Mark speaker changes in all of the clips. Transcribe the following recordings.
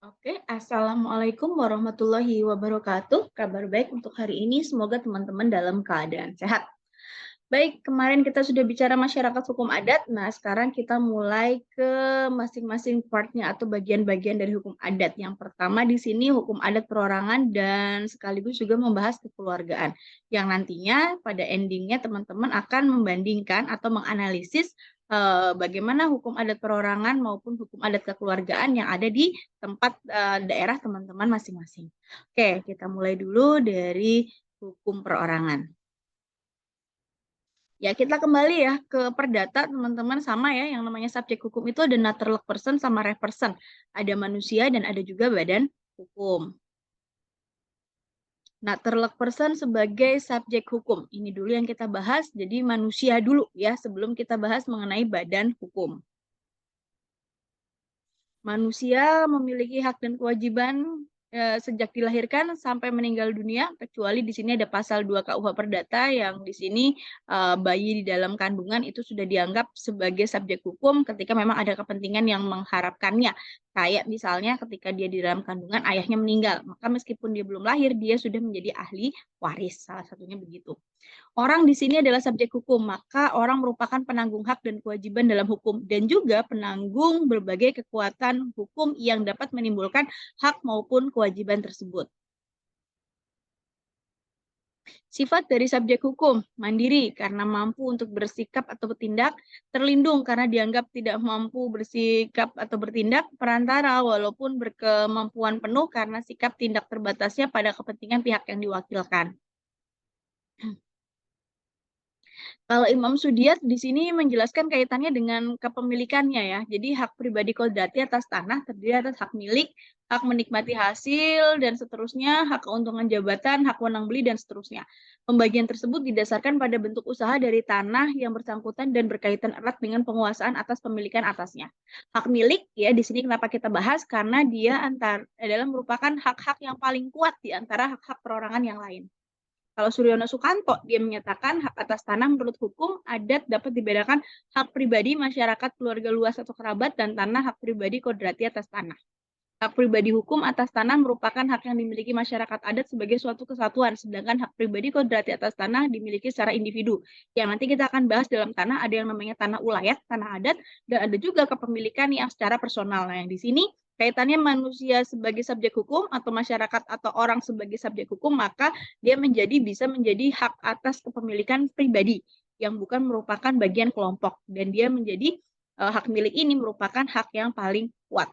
Speaker 1: Oke, Assalamualaikum warahmatullahi wabarakatuh. Kabar baik untuk hari ini, semoga teman-teman dalam keadaan sehat. Baik, kemarin kita sudah bicara masyarakat hukum adat, nah sekarang kita mulai ke masing-masing partnya atau bagian-bagian dari hukum adat. Yang pertama di sini hukum adat perorangan dan sekaligus juga membahas kekeluargaan. Yang nantinya pada endingnya teman-teman akan membandingkan atau menganalisis bagaimana hukum adat perorangan maupun hukum adat kekeluargaan yang ada di tempat daerah teman-teman masing-masing. Oke, kita mulai dulu dari hukum perorangan. Ya, kita kembali ya ke perdata, teman-teman, sama ya, yang namanya subjek hukum itu ada natural person sama ref person. Ada manusia dan ada juga badan hukum. Natural person sebagai subjek hukum. Ini dulu yang kita bahas, jadi manusia dulu ya, sebelum kita bahas mengenai badan hukum. Manusia memiliki hak dan kewajiban sejak dilahirkan sampai meninggal dunia, kecuali di sini ada pasal 2 KUH Perdata yang di sini bayi di dalam kandungan itu sudah dianggap sebagai subjek hukum ketika memang ada kepentingan yang mengharapkannya. Kayak misalnya ketika dia di dalam kandungan ayahnya meninggal, maka meskipun dia belum lahir, dia sudah menjadi ahli waris, salah satunya begitu. Orang di sini adalah subjek hukum, maka orang merupakan penanggung hak dan kewajiban dalam hukum dan juga penanggung berbagai kekuatan hukum yang dapat menimbulkan hak maupun kewajiban tersebut. Sifat dari subjek hukum, mandiri karena mampu untuk bersikap atau bertindak, terlindung karena dianggap tidak mampu bersikap atau bertindak, perantara walaupun berkemampuan penuh karena sikap tindak terbatasnya pada kepentingan pihak yang diwakilkan. Kalau Imam Sudiyat di sini menjelaskan kaitannya dengan kepemilikannya ya. Jadi hak pribadi Kodrati atas tanah terdiri atas hak milik, hak menikmati hasil, dan seterusnya, hak keuntungan jabatan, hak wenang beli, dan seterusnya. Pembagian tersebut didasarkan pada bentuk usaha dari tanah yang bersangkutan dan berkaitan erat dengan penguasaan atas pemilikan atasnya. Hak milik ya di sini kenapa kita bahas karena dia adalah merupakan hak-hak yang paling kuat di antara hak-hak perorangan yang lain. Kalau Suryono Sukanto, dia menyatakan hak atas tanah menurut hukum adat dapat dibedakan hak pribadi masyarakat keluarga luas atau kerabat dan tanah hak pribadi kodrati atas tanah. Hak pribadi hukum atas tanah merupakan hak yang dimiliki masyarakat adat sebagai suatu kesatuan, sedangkan hak pribadi kodrati atas tanah dimiliki secara individu. Yang nanti kita akan bahas dalam tanah ada yang namanya tanah ulayat, tanah adat, dan ada juga kepemilikan yang secara personal. Nah, yang di sini kaitannya manusia sebagai subjek hukum atau masyarakat atau orang sebagai subjek hukum, maka dia bisa menjadi hak atas kepemilikan pribadi yang bukan merupakan bagian kelompok, dan dia menjadi hak milik ini merupakan hak yang paling kuat.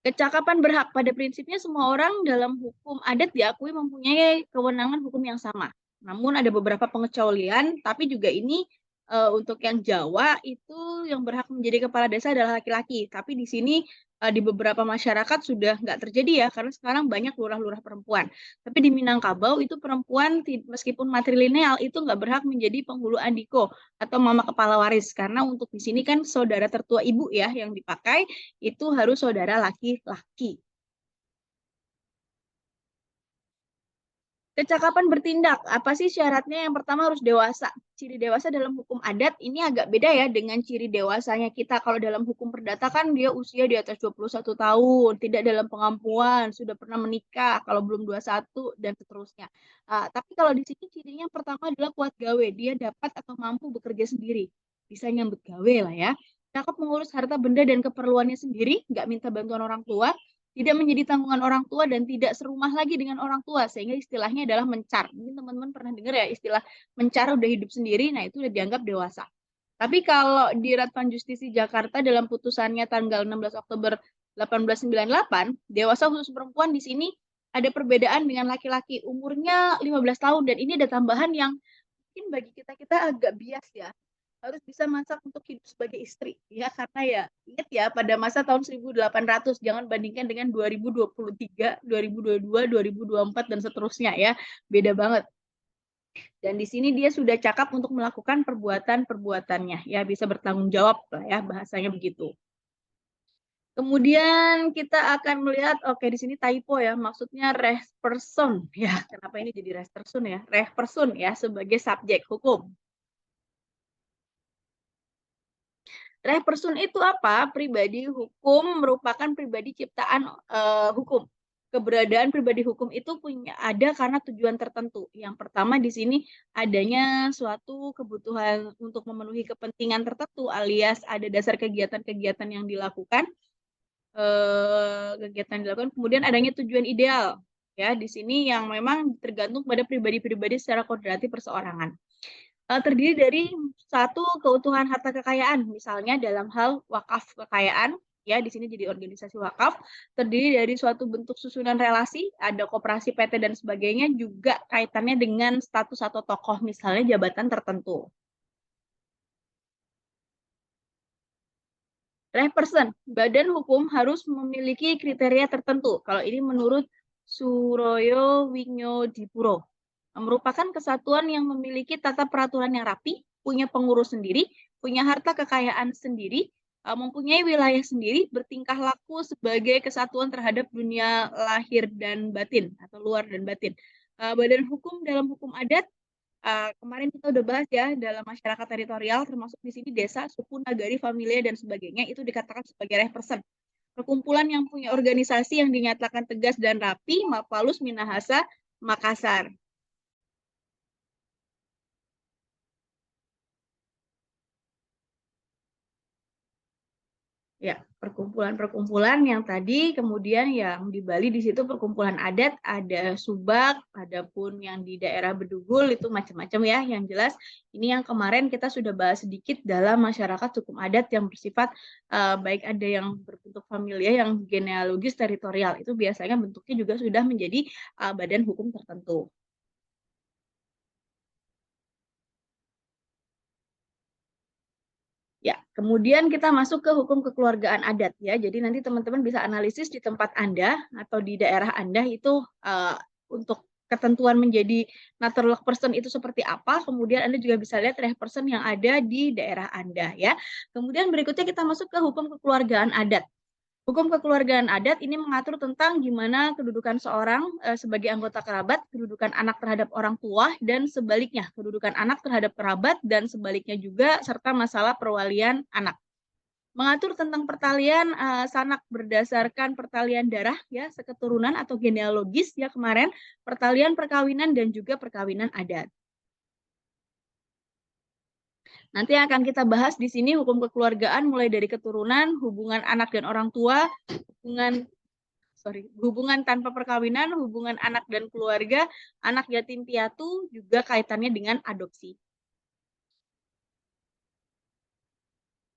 Speaker 1: Kecakapan berhak pada prinsipnya semua orang dalam hukum adat diakui mempunyai kewenangan hukum yang sama. Namun ada beberapa pengecualian, tapi juga ini untuk yang Jawa itu yang berhak menjadi kepala desa adalah laki-laki. Tapi di sini di beberapa masyarakat sudah nggak terjadi ya, karena sekarang banyak lurah-lurah perempuan. Tapi di Minangkabau itu perempuan meskipun matrilineal itu nggak berhak menjadi penghulu andiko atau mama kepala waris, karena untuk di sini kan saudara tertua ibu ya yang dipakai itu harus saudara laki-laki. Kecakapan bertindak, apa sih syaratnya? Yang pertama harus dewasa. Ciri dewasa dalam hukum adat ini agak beda ya dengan ciri dewasanya kita. Kalau dalam hukum perdata kan dia usia di atas 21 tahun, tidak dalam pengampuan, sudah pernah menikah, kalau belum 21 dan seterusnya. Tapi kalau di sini cirinya yang pertama adalah kuat gawe, dia dapat atau mampu bekerja sendiri. Bisa nyambut gawe lah ya. Cakap mengurus harta benda dan keperluannya sendiri, nggak minta bantuan orang tua, tidak menjadi tanggungan orang tua dan tidak serumah lagi dengan orang tua, sehingga istilahnya adalah mencar. Mungkin teman-teman pernah dengar ya istilah mencar udah hidup sendiri, nah itu udah dianggap dewasa. Tapi kalau di Ratvan Justisi Jakarta dalam putusannya tanggal 16 Oktober 1898, dewasa khusus perempuan di sini ada perbedaan dengan laki-laki, umurnya 15 tahun, dan ini ada tambahan yang mungkin bagi kita agak bias ya, harus bisa masak untuk hidup sebagai istri ya, karena ya ingat ya pada masa tahun 1800, jangan bandingkan dengan 2023, 2022, 2024 dan seterusnya ya, beda banget. Dan di sini dia sudah cakap untuk melakukan perbuatan-perbuatannya ya, bisa bertanggung jawab lah ya, bahasanya begitu. Kemudian kita akan melihat, oke di sini typo ya, maksudnya reh person ya. Kenapa ini jadi reh person ya? Reh person ya sebagai subjek hukum. Reh person itu apa? Pribadi hukum merupakan pribadi ciptaan hukum. Keberadaan pribadi hukum itu ada karena tujuan tertentu. Yang pertama di sini adanya suatu kebutuhan untuk memenuhi kepentingan tertentu, alias ada dasar kegiatan-kegiatan yang dilakukan, kemudian adanya tujuan ideal. Ya, di sini yang memang tergantung pada pribadi-pribadi secara koordinatif perseorangan. Terdiri dari satu keutuhan harta kekayaan, misalnya dalam hal wakaf kekayaan, ya di sini jadi organisasi wakaf, terdiri dari suatu bentuk susunan relasi, ada koperasi PT dan sebagainya, juga kaitannya dengan status atau tokoh, misalnya jabatan tertentu. Person, badan hukum harus memiliki kriteria tertentu. Kalau ini menurut Suroyo Winyodipuro, merupakan kesatuan yang memiliki tata peraturan yang rapi, punya pengurus sendiri, punya harta kekayaan sendiri, mempunyai wilayah sendiri, bertingkah laku sebagai kesatuan terhadap dunia lahir dan batin atau luar dan batin. Badan hukum dalam hukum adat, kemarin kita udah bahas ya, dalam masyarakat teritorial, termasuk di sini desa, suku, nagari, familia, dan sebagainya, itu dikatakan sebagai reh-person. Perkumpulan yang punya organisasi yang dinyatakan tegas dan rapi, Mapalus, Minahasa, Makassar. Ya, perkumpulan-perkumpulan yang tadi, kemudian yang di Bali di situ perkumpulan adat, ada Subak, adapun yang di daerah Bedugul itu macam-macam ya. Yang jelas ini yang kemarin kita sudah bahas sedikit dalam masyarakat hukum adat yang bersifat baik ada yang berbentuk familia, yang genealogis teritorial, itu biasanya bentuknya juga sudah menjadi badan hukum tertentu. Ya, kemudian kita masuk ke hukum kekeluargaan adat ya. Jadi nanti teman-teman bisa analisis di tempat Anda atau di daerah Anda itu untuk ketentuan menjadi natural person itu seperti apa. Kemudian Anda juga bisa lihat reh person yang ada di daerah Anda ya. Kemudian berikutnya kita masuk ke hukum kekeluargaan adat. Hukum kekeluargaan adat ini mengatur tentang gimana kedudukan seorang sebagai anggota kerabat, kedudukan anak terhadap orang tua, dan sebaliknya, kedudukan anak terhadap kerabat, dan sebaliknya juga, serta masalah perwalian anak. Mengatur tentang pertalian sanak berdasarkan pertalian darah, ya, seketurunan atau genealogis, ya kemarin, pertalian perkawinan, dan juga perkawinan adat. Nanti akan kita bahas di sini hukum kekeluargaan mulai dari keturunan, hubungan anak dan orang tua, hubungan tanpa perkawinan, hubungan anak dan keluarga, anak yatim piatu, juga kaitannya dengan adopsi.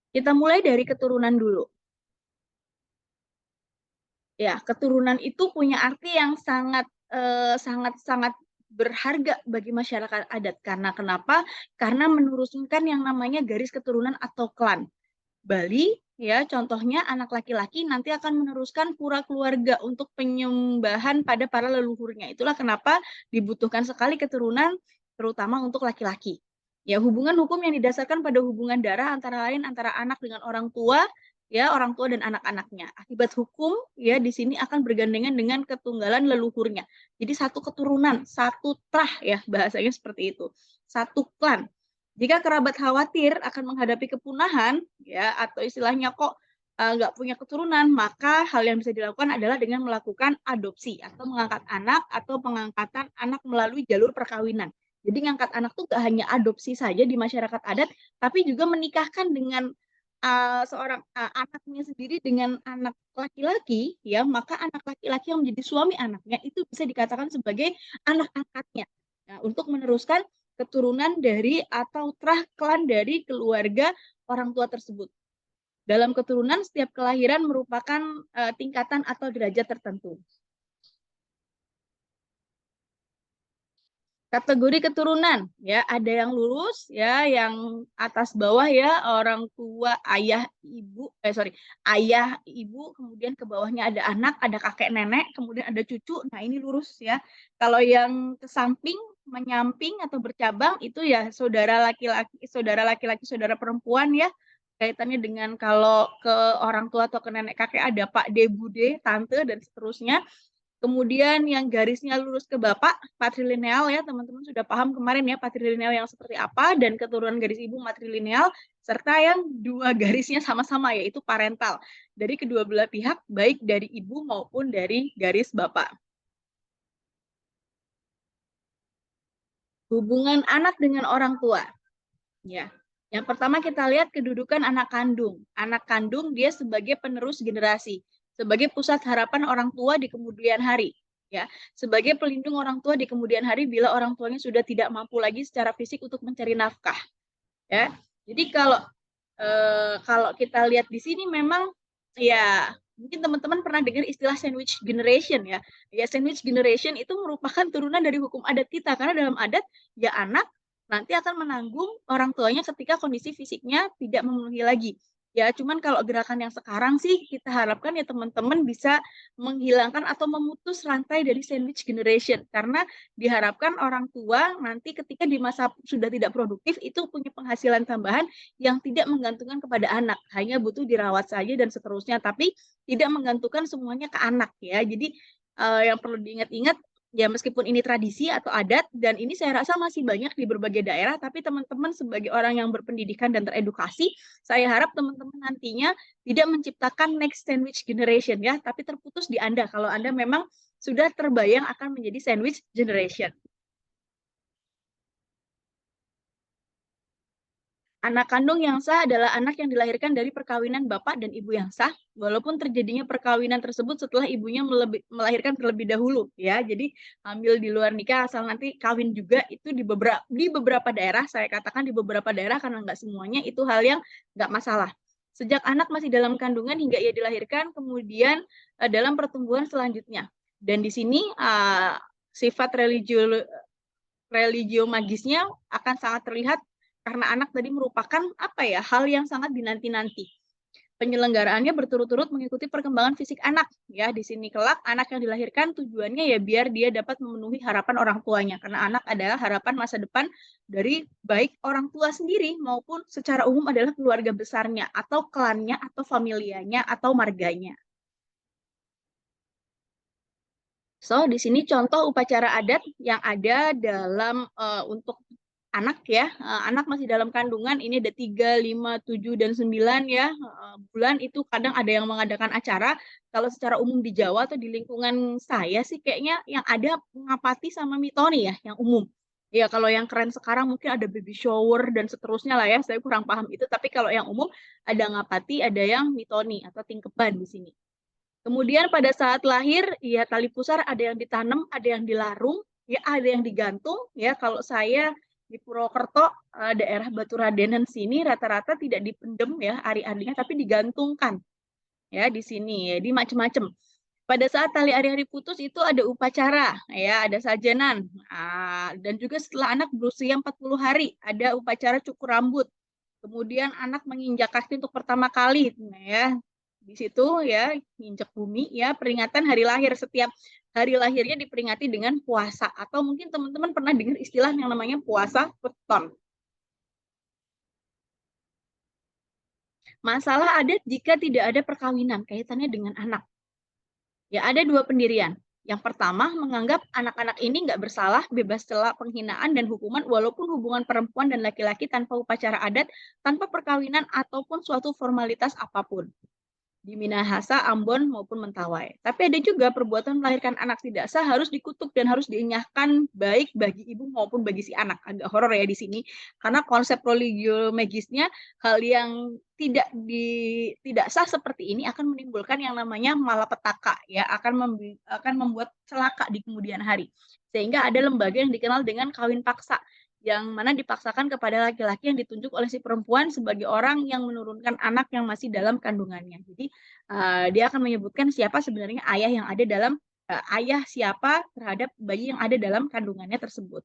Speaker 1: Kita mulai dari keturunan dulu. Ya, keturunan itu punya arti yang sangat berharga bagi masyarakat adat. Karena kenapa? Karena meneruskan yang namanya garis keturunan atau klan. Bali, ya contohnya anak laki-laki nanti akan meneruskan pura keluarga untuk penyembahan pada para leluhurnya. Itulah kenapa dibutuhkan sekali keturunan, terutama untuk laki-laki. Ya, hubungan hukum yang didasarkan pada hubungan darah antara lain antara anak dengan orang tua, ya orang tua dan anak-anaknya. Akibat hukum ya di sini akan bergandengan dengan ketunggalan leluhurnya. Jadi satu keturunan, satu trah ya bahasanya seperti itu. Satu klan. Jika kerabat khawatir akan menghadapi kepunahan ya atau istilahnya kok nggak punya keturunan, maka hal yang bisa dilakukan adalah dengan melakukan adopsi atau mengangkat anak atau pengangkatan anak melalui jalur perkawinan. Jadi ngangkat anak tuh gak hanya adopsi saja di masyarakat adat, tapi juga menikahkan dengan seorang anaknya sendiri dengan anak laki-laki, ya maka anak laki-laki yang menjadi suami anaknya itu bisa dikatakan sebagai anak angkatnya. Nah, untuk meneruskan keturunan dari atau trah klan dari keluarga orang tua tersebut. Dalam keturunan, setiap kelahiran merupakan tingkatan atau derajat tertentu. Kategori keturunan ya ada yang lurus ya yang atas bawah ya orang tua ayah ibu kemudian ke bawahnya ada anak ada kakek nenek kemudian ada cucu. Nah ini lurus ya. Kalau yang ke samping menyamping atau bercabang itu ya saudara laki-laki saudara perempuan ya kaitannya dengan kalau ke orang tua atau ke nenek kakek ada pak de bude tante dan seterusnya. Kemudian yang garisnya lurus ke bapak, patrilineal ya, teman-teman sudah paham kemarin ya patrilineal yang seperti apa, dan keturunan garis ibu matrilineal, serta yang dua garisnya sama-sama yaitu parental. Dari kedua belah pihak, baik dari ibu maupun dari garis bapak. Hubungan anak dengan orang tua. Ya. Yang pertama kita lihat kedudukan anak kandung. Anak kandung dia sebagai penerus generasi, sebagai pusat harapan orang tua di kemudian hari. Ya, sebagai pelindung orang tua di kemudian hari bila orang tuanya sudah tidak mampu lagi secara fisik untuk mencari nafkah. Ya, jadi kalau kita lihat di sini memang ya mungkin teman-teman pernah dengar istilah sandwich generation ya. Ya sandwich generation itu merupakan turunan dari hukum adat kita karena dalam adat ya anak nanti akan menanggung orang tuanya ketika kondisi fisiknya tidak memenuhi lagi. Ya, cuman kalau gerakan yang sekarang sih kita harapkan ya teman-teman bisa menghilangkan atau memutus rantai dari sandwich generation karena diharapkan orang tua nanti ketika di masa sudah tidak produktif itu punya penghasilan tambahan yang tidak menggantungkan kepada anak, hanya butuh dirawat saja dan seterusnya, tapi tidak menggantungkan semuanya ke anak ya. Jadi yang perlu diingat-ingat ya meskipun ini tradisi atau adat dan ini saya rasa masih banyak di berbagai daerah, tapi teman-teman sebagai orang yang berpendidikan dan teredukasi, saya harap teman-teman nantinya tidak menciptakan next sandwich generation ya, tapi terputus di Anda kalau Anda memang sudah terbayang akan menjadi sandwich generation. Anak kandung yang sah adalah anak yang dilahirkan dari perkawinan bapak dan ibu yang sah, walaupun terjadinya perkawinan tersebut setelah ibunya melahirkan terlebih dahulu, ya. Jadi hamil di luar nikah asal nanti kawin juga itu di beberapa daerah, saya katakan di beberapa daerah karena nggak semuanya itu hal yang nggak masalah. Sejak anak masih dalam kandungan hingga ia dilahirkan, kemudian dalam pertumbuhan selanjutnya. Dan di sini sifat religio magisnya akan sangat terlihat karena anak tadi merupakan hal yang sangat dinanti-nanti. Penyelenggaraannya berturut-turut mengikuti perkembangan fisik anak ya. Di sini kelak anak yang dilahirkan tujuannya ya biar dia dapat memenuhi harapan orang tuanya karena anak adalah harapan masa depan dari baik orang tua sendiri maupun secara umum adalah keluarga besarnya atau klannya atau familianya atau marganya. So, di sini contoh upacara adat yang ada dalam untuk anak ya, anak masih dalam kandungan ini ada 3, 5, 7, dan 9 ya, bulan itu kadang ada yang mengadakan acara, kalau secara umum di Jawa atau di lingkungan saya sih kayaknya yang ada ngapati sama mitoni ya, yang umum. Ya kalau yang keren sekarang mungkin ada baby shower dan seterusnya lah ya, saya kurang paham itu, tapi kalau yang umum ada ngapati, ada yang mitoni atau tingkeban di sini. Kemudian pada saat lahir, ya tali pusar ada yang ditanam, ada yang dilarung, ya ada yang digantung. Ya kalau saya di Purwokerto, daerah Baturadenan sini rata-rata tidak dipendem ya ari-arinya, tapi digantungkan. Ya di sini, ya di macam-macam. Pada saat tali ari-ari putus itu ada upacara, ya ada sajenan. Dan juga setelah anak berusia 40 hari, ada upacara cukur rambut. Kemudian anak menginjak kaki untuk pertama kali, ya di situ ya injak bumi ya peringatan hari lahir, setiap hari lahirnya diperingati dengan puasa atau mungkin teman-teman pernah dengar istilah yang namanya puasa weton. Masalah adat jika tidak ada perkawinan kaitannya dengan anak. Ya ada dua pendirian. Yang pertama menganggap anak-anak ini nggak bersalah, bebas celah penghinaan dan hukuman walaupun hubungan perempuan dan laki-laki tanpa upacara adat, tanpa perkawinan ataupun suatu formalitas apapun di Minahasa, Ambon maupun Mentawai. Tapi ada juga perbuatan melahirkan anak tidak sah harus dikutuk dan harus dienyahkan baik bagi ibu maupun bagi si anak. Agak horor ya di sini karena konsep religio magisnya hal yang tidak sah seperti ini akan menimbulkan yang namanya malapetaka ya, akan membuat celaka di kemudian hari. Sehingga ada lembaga yang dikenal dengan kawin paksa yang mana dipaksakan kepada laki-laki yang ditunjuk oleh si perempuan sebagai orang yang menurunkan anak yang masih dalam kandungannya. Jadi dia akan menyebutkan siapa sebenarnya ayah yang ada dalam ayah siapa terhadap bayi yang ada dalam kandungannya tersebut.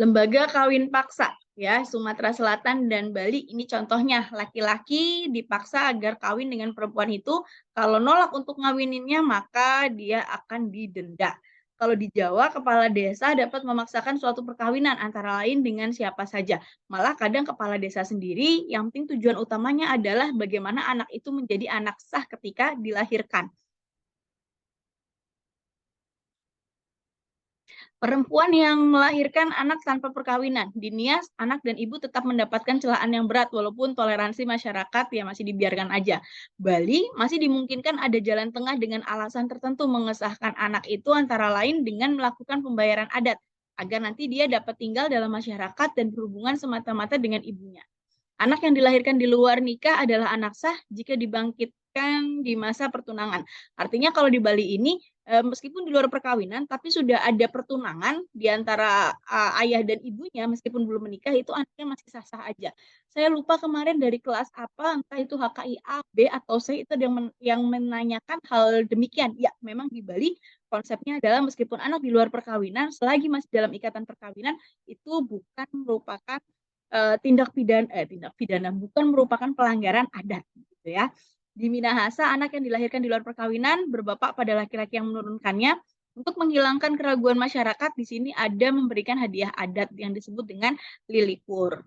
Speaker 1: Lembaga kawin paksa ya Sumatera Selatan dan Bali ini contohnya laki-laki dipaksa agar kawin dengan perempuan itu kalau nolak untuk ngawininnya maka dia akan didenda. Kalau di Jawa, kepala desa dapat memaksakan suatu perkawinan antara lain dengan siapa saja. Malah kadang kepala desa sendiri yang penting tujuan utamanya adalah bagaimana anak itu menjadi anak sah ketika dilahirkan. Perempuan yang melahirkan anak tanpa perkawinan, di Nias, anak dan ibu tetap mendapatkan celaan yang berat walaupun toleransi masyarakat ya masih dibiarkan aja. Bali masih dimungkinkan ada jalan tengah dengan alasan tertentu mengesahkan anak itu antara lain dengan melakukan pembayaran adat agar nanti dia dapat tinggal dalam masyarakat dan berhubungan semata-mata dengan ibunya. Anak yang dilahirkan di luar nikah adalah anak sah jika dibangkitkan di masa pertunangan. Artinya kalau di Bali ini, meskipun di luar perkawinan, tapi sudah ada pertunangan di antara, ayah dan ibunya meskipun belum menikah, itu anaknya masih sah-sah aja. Saya lupa kemarin dari kelas apa, entah itu HKIA, B, atau C, itu ada yang menanyakan hal demikian. Ya, memang di Bali konsepnya adalah meskipun anak di luar perkawinan, selagi masih dalam ikatan perkawinan, itu bukan merupakan tindak pidana bukan merupakan pelanggaran adat gitu ya. Di Minahasa, anak yang dilahirkan di luar perkawinan berbapak pada laki-laki yang menurunkannya. Untuk menghilangkan keraguan masyarakat, di sini ada memberikan hadiah adat yang disebut dengan lilikur.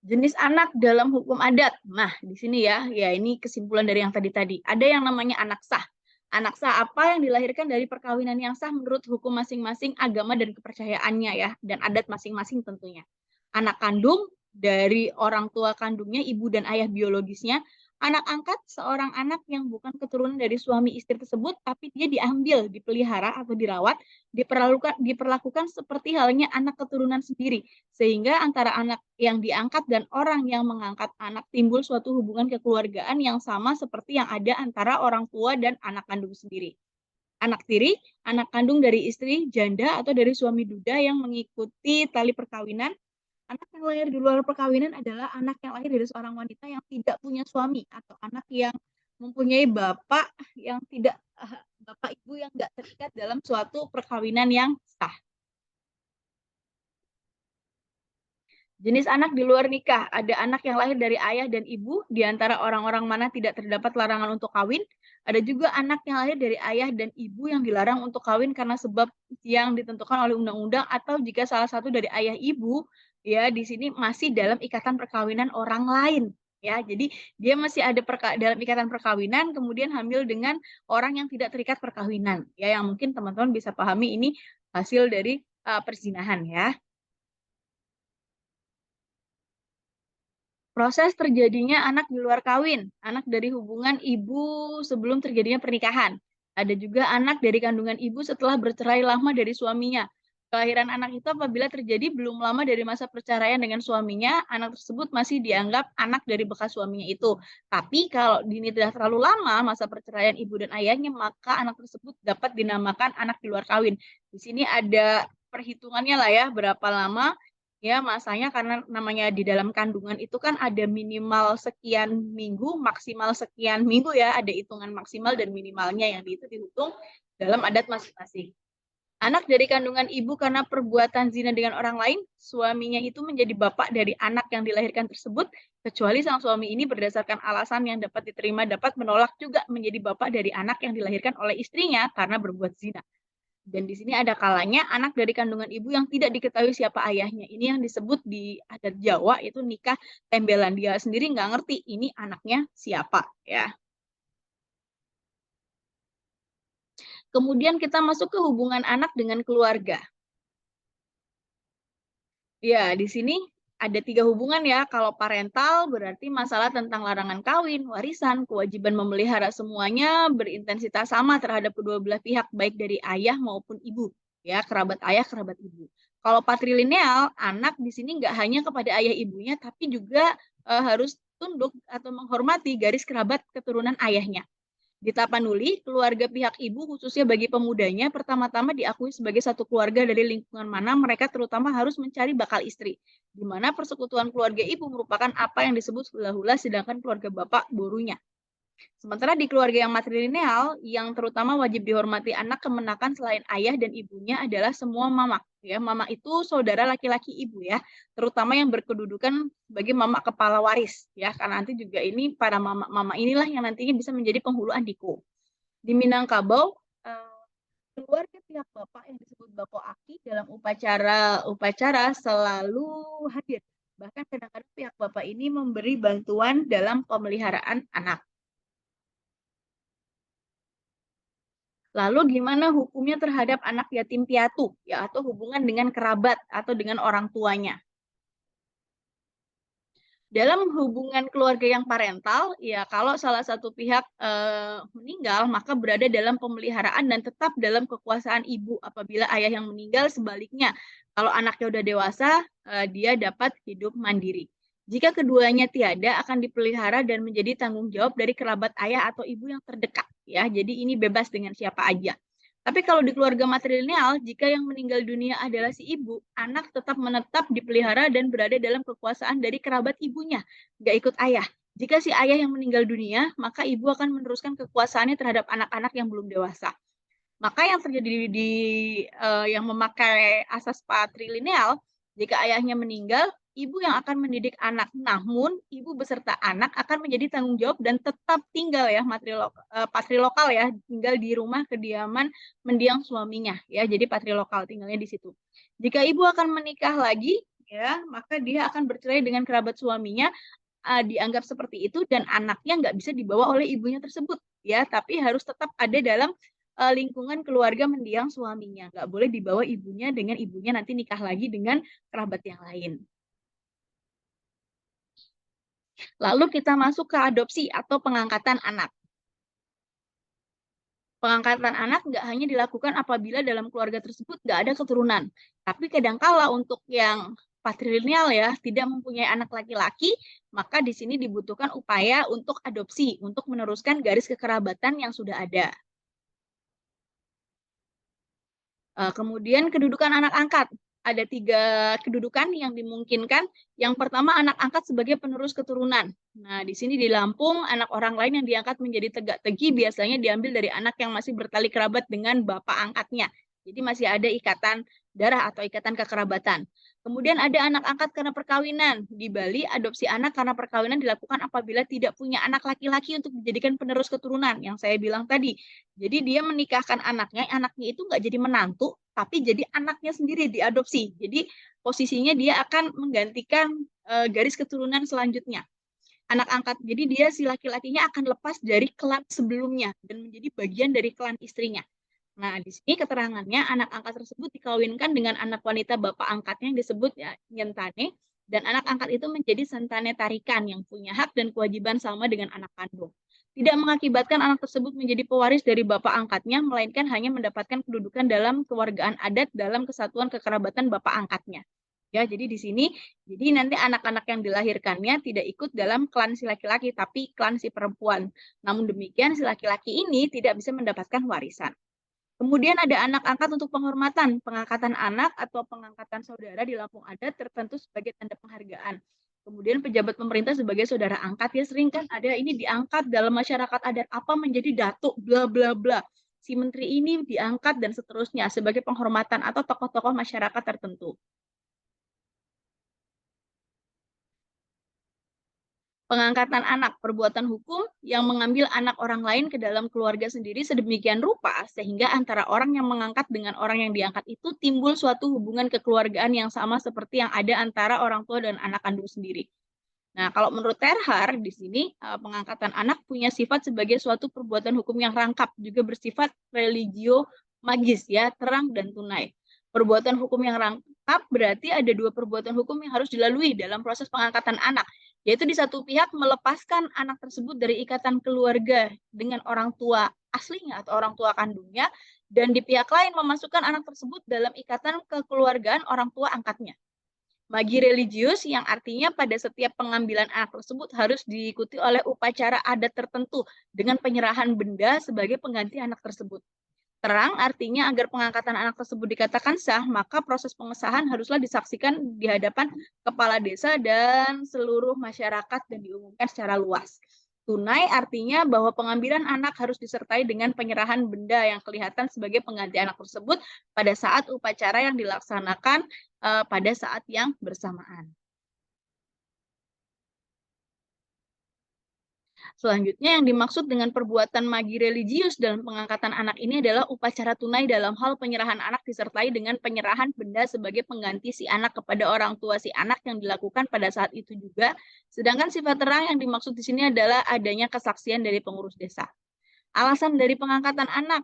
Speaker 1: Jenis anak dalam hukum adat. Nah, di sini ya ini kesimpulan dari yang tadi. Ada yang namanya anak sah. Anak sah apa yang dilahirkan dari perkawinan yang sah menurut hukum masing-masing agama dan kepercayaannya ya, dan adat masing-masing tentunya. Anak kandung dari orang tua kandungnya, ibu dan ayah biologisnya. Anak angkat seorang anak yang bukan keturunan dari suami istri tersebut, tapi dia diambil, dipelihara atau dirawat, diperlakukan seperti halnya anak keturunan sendiri sehingga antara anak yang diangkat dan orang yang mengangkat anak timbul suatu hubungan kekeluargaan yang sama seperti yang ada antara orang tua dan anak kandung sendiri. Anak tiri, anak kandung dari istri janda atau dari suami duda yang mengikuti tali perkawinan. Anak yang lahir di luar perkawinan adalah anak yang lahir dari seorang wanita yang tidak punya suami atau anak yang mempunyai bapak yang tidak bapak ibu yang tidak terikat dalam suatu perkawinan yang sah. Jenis anak di luar nikah, ada anak yang lahir dari ayah dan ibu, di antara orang-orang mana tidak terdapat larangan untuk kawin. Ada juga anak yang lahir dari ayah dan ibu yang dilarang untuk kawin karena sebab yang ditentukan oleh undang-undang atau jika salah satu dari ayah ibu ya di sini masih dalam ikatan perkawinan orang lain. Ya, jadi dia masih ada dalam ikatan perkawinan, kemudian hamil dengan orang yang tidak terikat perkawinan. Ya, yang mungkin teman-teman bisa pahami ini hasil dari perzinahan ya. Proses terjadinya anak di luar kawin, anak dari hubungan ibu sebelum terjadinya pernikahan. Ada juga anak dari kandungan ibu setelah bercerai lama dari suaminya. Kelahiran anak itu apabila terjadi belum lama dari masa perceraian dengan suaminya, anak tersebut masih dianggap anak dari bekas suaminya itu. Tapi kalau ini tidak terlalu lama masa perceraian ibu dan ayahnya, maka anak tersebut dapat dinamakan anak di luar kawin. Di sini ada perhitungannya lah ya, berapa lama ya, masanya karena namanya di dalam kandungan itu kan ada minimal sekian minggu, maksimal sekian minggu ya, ada hitungan maksimal dan minimalnya yang itu dihitung dalam adat masing-masing. Anak dari kandungan ibu karena perbuatan zina dengan orang lain, suaminya itu menjadi bapak dari anak yang dilahirkan tersebut, kecuali sang suami ini berdasarkan alasan yang dapat diterima dapat menolak juga menjadi bapak dari anak yang dilahirkan oleh istrinya karena berbuat zina. Dan di sini ada kalanya anak dari kandungan ibu yang tidak diketahui siapa ayahnya. Ini yang disebut di adat Jawa itu nikah tembelan. Dia sendiri nggak ngerti ini anaknya siapa ya. Kemudian kita masuk ke hubungan anak dengan keluarga. Ya, di sini ada 3 hubungan ya. Kalau parental berarti masalah tentang larangan kawin, warisan, kewajiban memelihara semuanya berintensitas sama terhadap kedua belah pihak, baik dari ayah maupun ibu. Ya, kerabat ayah, kerabat ibu. Kalau patrilineal, anak di sini nggak hanya kepada ayah ibunya, tapi juga harus tunduk atau menghormati garis kerabat keturunan ayahnya. Di Tapanuli, keluarga pihak ibu khususnya bagi pemudanya pertama-tama diakui sebagai satu keluarga dari lingkungan mana mereka terutama harus mencari bakal istri, di mana persekutuan keluarga ibu merupakan apa yang disebut hula-hula sedangkan keluarga bapak borunya. Sementara di keluarga yang matrilineal, yang terutama wajib dihormati anak kemenakan selain ayah dan ibunya adalah semua mama. Ya, mama itu saudara laki-laki ibu ya, terutama yang berkedudukan sebagai mama kepala waris ya, karena nanti juga ini para mama-mama inilah yang nantinya bisa menjadi penghulu andiko. Di Minangkabau, keluarga pihak bapak yang disebut Bako Aki dalam upacara selalu hadir. Bahkan kadang-kadang pihak bapak ini memberi bantuan dalam pemeliharaan anak. Lalu gimana hukumnya terhadap anak yatim piatu, ya, atau hubungan dengan kerabat atau dengan orang tuanya? Dalam hubungan keluarga yang parental, ya kalau salah satu pihak meninggal, maka berada dalam pemeliharaan dan tetap dalam kekuasaan ibu. Apabila ayah yang meninggal, sebaliknya, kalau anaknya udah dewasa, dia dapat hidup mandiri. Jika keduanya tiada, akan dipelihara dan menjadi tanggung jawab dari kerabat ayah atau ibu yang terdekat. Ya, jadi ini bebas dengan siapa aja. Tapi kalau di keluarga matrilineal, jika yang meninggal dunia adalah si ibu, anak tetap menetap dipelihara dan berada dalam kekuasaan dari kerabat ibunya, nggak ikut ayah. Jika si ayah yang meninggal dunia, maka ibu akan meneruskan kekuasaannya terhadap anak-anak yang belum dewasa. Maka yang terjadi di yang memakai asas patrilineal, jika ayahnya meninggal, ibu yang akan mendidik anak. Namun, ibu beserta anak akan menjadi tanggung jawab dan tetap tinggal ya patrilokal ya, tinggal di rumah kediaman mendiang suaminya ya. Jadi patrilokal tinggalnya di situ. Jika ibu akan menikah lagi ya, maka dia akan bercerai dengan kerabat suaminya, dianggap seperti itu dan anaknya nggak bisa dibawa oleh ibunya tersebut ya, tapi harus tetap ada dalam lingkungan keluarga mendiang suaminya. Nggak boleh dibawa ibunya dengan ibunya nanti nikah lagi dengan kerabat yang lain. Lalu kita masuk ke adopsi atau pengangkatan anak. Pengangkatan anak nggak hanya dilakukan apabila dalam keluarga tersebut nggak ada keturunan. Tapi kadangkala untuk yang patrilineal ya, tidak mempunyai anak laki-laki, maka di sini dibutuhkan upaya untuk adopsi, untuk meneruskan garis kekerabatan yang sudah ada. Kemudian kedudukan anak angkat. Ada 3 kedudukan yang dimungkinkan. Yang pertama, anak angkat sebagai penerus keturunan. Nah, di sini di Lampung, anak orang lain yang diangkat menjadi tegak-tegi biasanya diambil dari anak yang masih bertali kerabat dengan bapak angkatnya. Jadi masih ada ikatan darah atau ikatan kekerabatan. Kemudian ada anak angkat karena perkawinan. Di Bali, adopsi anak karena perkawinan dilakukan apabila tidak punya anak laki-laki untuk dijadikan penerus keturunan, yang saya bilang tadi. Jadi dia menikahkan anaknya itu nggak jadi menantu, tapi jadi anaknya sendiri diadopsi. Jadi posisinya dia akan menggantikan garis keturunan selanjutnya. Anak angkat, jadi dia si laki-lakinya akan lepas dari klan sebelumnya dan menjadi bagian dari klan istrinya. Nah, di sini keterangannya anak angkat tersebut dikawinkan dengan anak wanita bapak angkatnya yang disebut ya nyentane, dan anak angkat itu menjadi sentane tarikan yang punya hak dan kewajiban sama dengan anak kandung. Tidak mengakibatkan anak tersebut menjadi pewaris dari bapak angkatnya, melainkan hanya mendapatkan kedudukan dalam kewargaan adat dalam kesatuan kekerabatan bapak angkatnya. Ya, jadi di sini, jadi nanti anak-anak yang dilahirkannya tidak ikut dalam klan si laki-laki, tapi klan si perempuan. Namun demikian, si laki-laki ini tidak bisa mendapatkan warisan. Kemudian ada anak angkat untuk penghormatan. Pengangkatan anak atau pengangkatan saudara di Lampung adat tertentu sebagai tanda penghargaan. Kemudian pejabat pemerintah sebagai saudara angkat, ya sering kan ada ini diangkat dalam masyarakat adat apa menjadi datuk bla bla bla. Si menteri ini diangkat dan seterusnya sebagai penghormatan atau tokoh-tokoh masyarakat tertentu. Pengangkatan anak, perbuatan hukum yang mengambil anak orang lain ke dalam keluarga sendiri sedemikian rupa sehingga antara orang yang mengangkat dengan orang yang diangkat itu timbul suatu hubungan kekeluargaan yang sama seperti yang ada antara orang tua dan anak kandung sendiri. Nah, kalau menurut Terhar di sini pengangkatan anak punya sifat sebagai suatu perbuatan hukum yang rangkap, juga bersifat religio magis ya, terang dan tunai. Perbuatan hukum yang rangkap berarti ada 2 perbuatan hukum yang harus dilalui dalam proses pengangkatan anak, yaitu di satu pihak melepaskan anak tersebut dari ikatan keluarga dengan orang tua aslinya atau orang tua kandungnya, dan di pihak lain memasukkan anak tersebut dalam ikatan kekeluargaan orang tua angkatnya. Magi religius yang artinya pada setiap pengambilan anak tersebut harus diikuti oleh upacara adat tertentu dengan penyerahan benda sebagai pengganti anak tersebut. Terang artinya agar pengangkatan anak tersebut dikatakan sah, maka proses pengesahan haruslah disaksikan di hadapan kepala desa dan seluruh masyarakat dan diumumkan secara luas. Tunai artinya bahwa pengambilan anak harus disertai dengan penyerahan benda yang kelihatan sebagai pengganti anak tersebut pada saat upacara yang dilaksanakan pada saat yang bersamaan. Selanjutnya yang dimaksud dengan perbuatan magi religius dalam pengangkatan anak ini adalah upacara tunai dalam hal penyerahan anak disertai dengan penyerahan benda sebagai pengganti si anak kepada orang tua si anak yang dilakukan pada saat itu juga. Sedangkan sifat terang yang dimaksud di sini adalah adanya kesaksian dari pengurus desa. Alasan dari pengangkatan anak.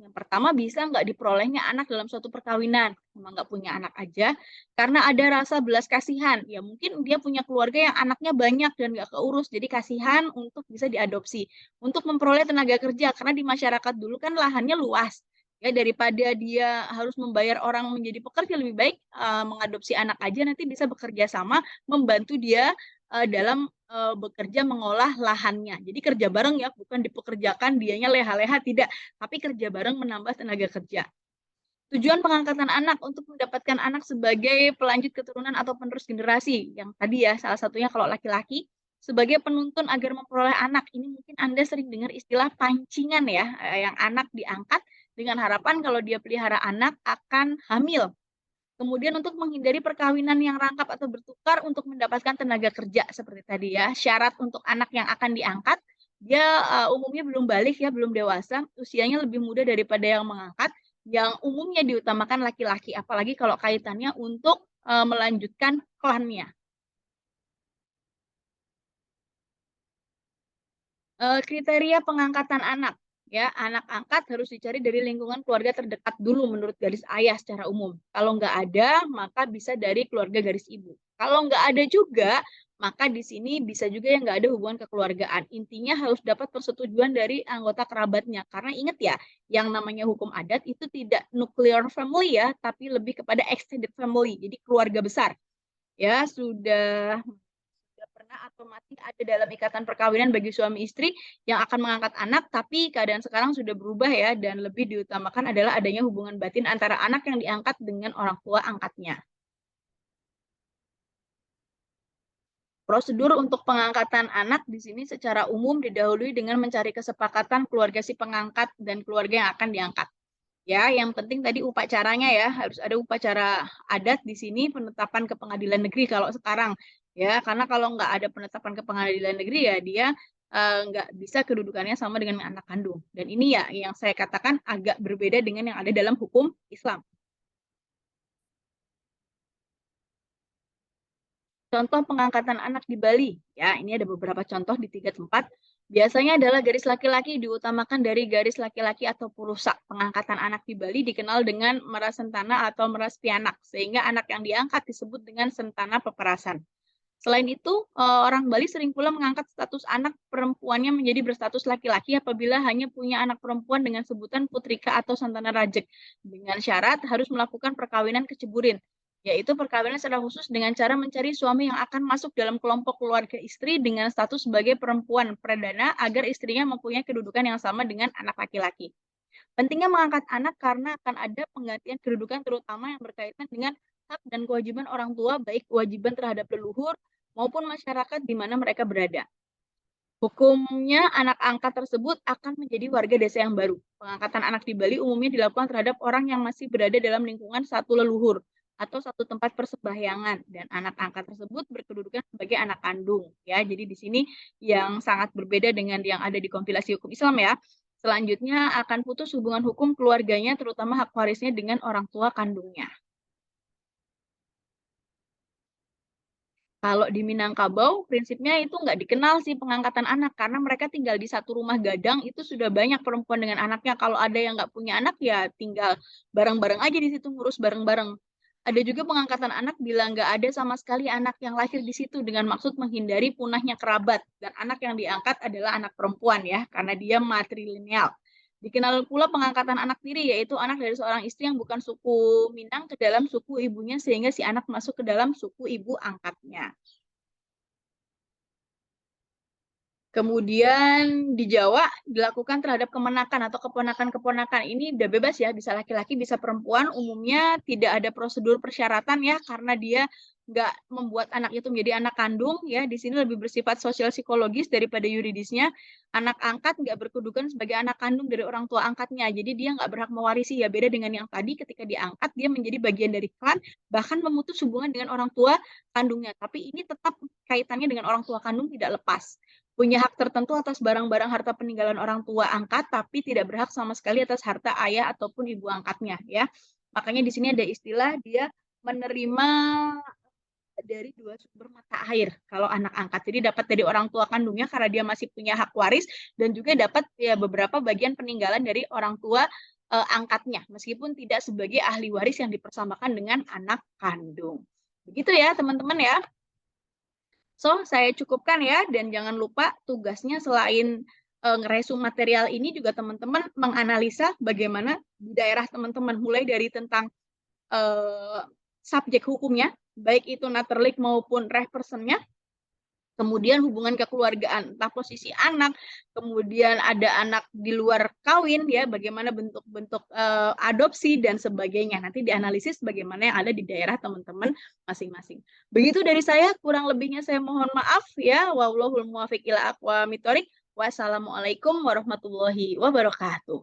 Speaker 1: Yang pertama, bisa nggak diperolehnya anak dalam suatu perkawinan. Memang nggak punya anak aja, karena ada rasa belas kasihan. Ya mungkin dia punya keluarga yang anaknya banyak dan nggak keurus, jadi kasihan untuk bisa diadopsi. Untuk memperoleh tenaga kerja, karena di masyarakat dulu kan lahannya luas. Ya, daripada dia harus membayar orang menjadi pekerja, lebih baik mengadopsi anak aja, nanti bisa bekerja sama, membantu dia dalam bekerja mengolah lahannya. Jadi kerja bareng ya, bukan dipekerjakan dianya leha-leha, tidak. Tapi kerja bareng menambah tenaga kerja. Tujuan pengangkatan anak untuk mendapatkan anak sebagai pelanjut keturunan atau penerus generasi. Yang tadi ya, salah satunya kalau laki-laki, sebagai penuntun agar memperoleh anak. Ini mungkin Anda sering dengar istilah pancingan ya, yang anak diangkat dengan harapan kalau dia pelihara anak akan hamil. Kemudian untuk menghindari perkawinan yang rangkap atau bertukar untuk mendapatkan tenaga kerja seperti tadi ya. Syarat untuk anak yang akan diangkat, dia umumnya belum balik ya, belum dewasa, usianya lebih muda daripada yang mengangkat, yang umumnya diutamakan laki-laki, apalagi kalau kaitannya untuk melanjutkan klannya. Kriteria pengangkatan anak. Ya, anak angkat harus dicari dari lingkungan keluarga terdekat dulu menurut garis ayah secara umum. Kalau nggak ada, maka bisa dari keluarga garis ibu. Kalau nggak ada juga, maka di sini bisa juga yang nggak ada hubungan kekeluargaan. Intinya harus dapat persetujuan dari anggota kerabatnya. Karena ingat ya, yang namanya hukum adat itu tidak nuclear family ya, tapi lebih kepada extended family. Jadi keluarga besar. Ya, sudah pernah atau masih ada dalam ikatan perkawinan bagi suami istri yang akan mengangkat anak, tapi keadaan sekarang sudah berubah ya, dan lebih diutamakan adalah adanya hubungan batin antara anak yang diangkat dengan orang tua angkatnya. Prosedur untuk pengangkatan anak di sini secara umum didahului dengan mencari kesepakatan keluarga si pengangkat dan keluarga yang akan diangkat. Ya, yang penting tadi upacaranya ya, harus ada upacara adat di sini, penetapan ke pengadilan negeri kalau sekarang. Ya, karena kalau nggak ada penetapan ke pengadilan negeri ya dia nggak bisa kedudukannya sama dengan anak kandung. Dan ini ya yang saya katakan agak berbeda dengan yang ada dalam hukum Islam. Contoh pengangkatan anak di Bali. Ya, ini ada beberapa contoh di 3 tempat. Biasanya adalah garis laki-laki diutamakan dari garis laki-laki atau purusa. Pengangkatan anak di Bali dikenal dengan meras sentana atau meras pianak, sehingga anak yang diangkat disebut dengan sentana peperasan. Selain itu, orang Bali sering pula mengangkat status anak perempuannya menjadi berstatus laki-laki apabila hanya punya anak perempuan dengan sebutan putrika atau santana rajek, dengan syarat harus melakukan perkawinan keceburin, yaitu perkawinan secara khusus dengan cara mencari suami yang akan masuk dalam kelompok keluarga istri dengan status sebagai perempuan perdana agar istrinya mempunyai kedudukan yang sama dengan anak laki-laki. Pentingnya mengangkat anak karena akan ada penggantian kedudukan terutama yang berkaitan dengan hak dan kewajiban orang tua, baik kewajiban terhadap leluhur maupun masyarakat di mana mereka berada. Hukumnya, anak angkat tersebut akan menjadi warga desa yang baru. Pengangkatan anak di Bali umumnya dilakukan terhadap orang yang masih berada dalam lingkungan satu leluhur atau satu tempat persembahyangan, dan anak angkat tersebut berkedudukan sebagai anak kandung. Ya, jadi di sini yang sangat berbeda dengan yang ada di kompilasi hukum Islam ya. Selanjutnya akan putus hubungan hukum keluarganya, terutama hak warisnya dengan orang tua kandungnya. Kalau di Minangkabau, prinsipnya itu nggak dikenal sih pengangkatan anak, karena mereka tinggal di satu rumah gadang, itu sudah banyak perempuan dengan anaknya. Kalau ada yang nggak punya anak, ya tinggal bareng-bareng aja di situ, ngurus bareng-bareng. Ada juga pengangkatan anak bila nggak ada sama sekali anak yang lahir di situ, dengan maksud menghindari punahnya kerabat. Dan anak yang diangkat adalah anak perempuan ya, karena dia matrilineal. Dikenal pula pengangkatan anak tiri, yaitu anak dari seorang istri yang bukan suku Minang ke dalam suku ibunya, sehingga si anak masuk ke dalam suku ibu angkatnya. Kemudian di Jawa dilakukan terhadap kemenakan atau keponakan-keponakan, ini udah bebas ya, bisa laki-laki, bisa perempuan, umumnya tidak ada prosedur persyaratan ya, karena dia nggak membuat anak itu menjadi anak kandung ya, di sini lebih bersifat sosial psikologis daripada yuridisnya. Anak angkat nggak berkedudukan sebagai anak kandung dari orang tua angkatnya, jadi dia nggak berhak mewarisi ya, beda dengan yang tadi ketika diangkat dia menjadi bagian dari klan, bahkan memutus hubungan dengan orang tua kandungnya, tapi ini tetap kaitannya dengan orang tua kandung tidak lepas. punya hak tertentu atas barang-barang harta peninggalan orang tua angkat, tapi tidak berhak sama sekali atas harta ayah ataupun ibu angkatnya, ya. Makanya di sini ada istilah dia menerima dari dua sumber mata air kalau anak angkat. Jadi dapat dari orang tua kandungnya karena dia masih punya hak waris, dan juga dapat ya beberapa bagian peninggalan dari orang tua angkatnya, meskipun tidak sebagai ahli waris yang dipersamakan dengan anak kandung. Begitu ya teman-teman ya. So, saya cukupkan ya, dan jangan lupa tugasnya selain ngeresum material ini juga teman-teman menganalisa bagaimana di daerah teman-teman, mulai dari tentang subjek hukumnya, baik itu Natterlik maupun reh personnya, kemudian hubungan kekeluargaan, entah posisi anak, kemudian ada anak di luar kawin, ya, bagaimana bentuk-bentuk adopsi dan sebagainya. Nanti dianalisis bagaimana yang ada di daerah teman-teman masing-masing. Begitu dari saya, kurang lebihnya saya mohon maaf ya. Wallahul muwaffiq ila aqwamit thoriq. Wassalamualaikum warahmatullahi wabarakatuh.